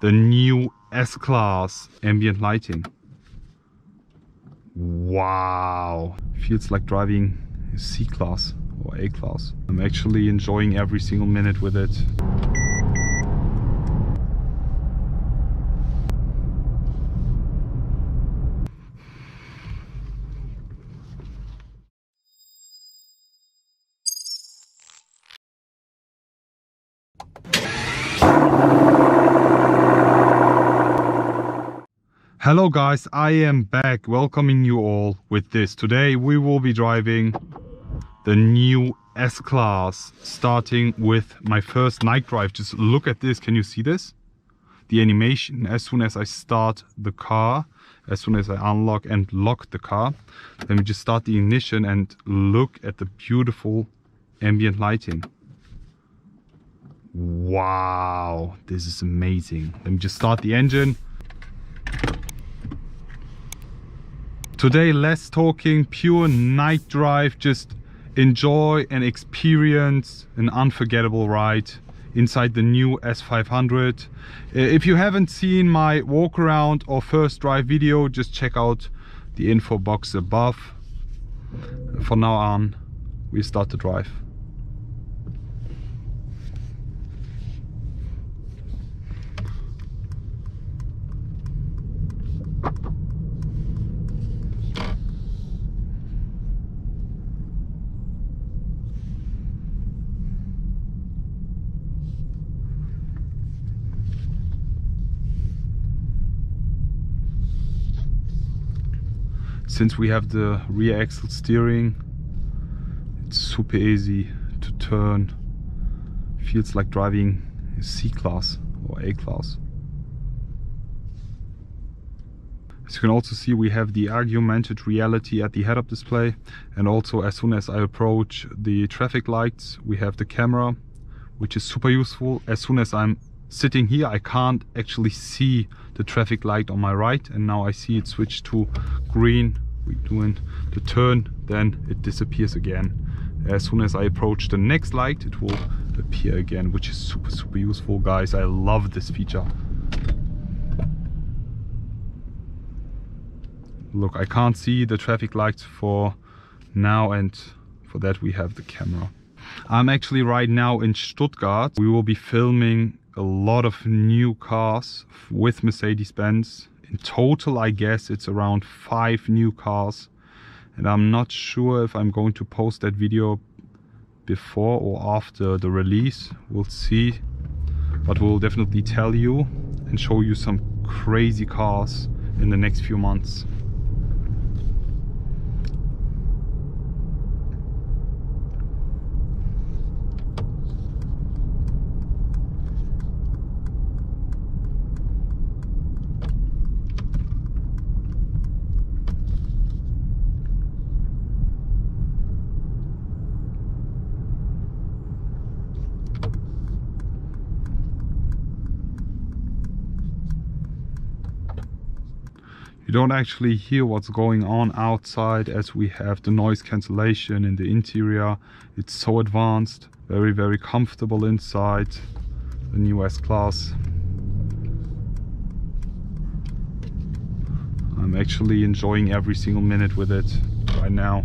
the new S-Class ambient lighting. Wow, feels like driving a C-Class or A-Class. I'm actually enjoying every single minute with it. Hello guys, I am back welcoming you all with this. Today we will be driving the new S-Class, starting with my first night drive. Just look at this, can you see this? The animation as soon as I start the car, as soon as I unlock and lock the car. Let me just start the ignition and look at the beautiful ambient lighting. Wow, this is amazing. Let me just start the engine. Today, less talking, pure night drive, just enjoy and experience an unforgettable ride inside the new S500. If you haven't seen my walk around or first drive video, just check out the info box above. For now on, we start the drive. Since we have the rear axle steering, it's super easy to turn. Feels like driving a C-Class or A-Class. As you can also see, we have the augmented reality at the head-up display, and also as soon as I approach the traffic lights, we have the camera, which is super useful. As soon as I'm sitting here, I can't actually see the traffic light on my right, and now I see it switch to green. We're doing the turn, then it disappears again. As soon as I approach the next light, it will appear again, which is super useful, guys. I love this feature. Look, I can't see the traffic lights for now, and for that we have the camera. I'm actually right now in Stuttgart. We will be filming a lot of new cars with Mercedes-Benz. In total, I guess it's around 5 new cars, and I'm not sure if I'm going to post that video before or after the release. We'll see, but we'll definitely tell you and show you some crazy cars in the next few months. You don't actually hear what's going on outside, as we have the noise cancellation in the interior. It's so advanced, very comfortable inside the new S-Class. I'm actually enjoying every single minute with it right now.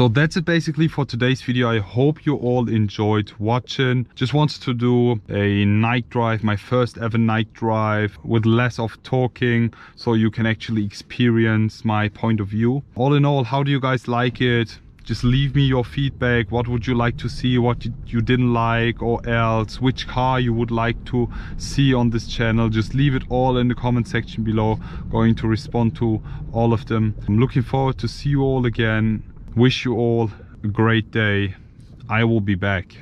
So that's it basically for today's video. I hope you all enjoyed watching. Just wanted to do a night drive, my first ever night drive, with less of talking, so you can actually experience my point of view. All in all, how do you guys like it? Just leave me your feedback. What would you like to see? What you didn't like, or else which car you would like to see on this channel? Just leave it all in the comment section below. Going to respond to all of them. I'm looking forward to see you all again. Wish you all a great day. I will be back.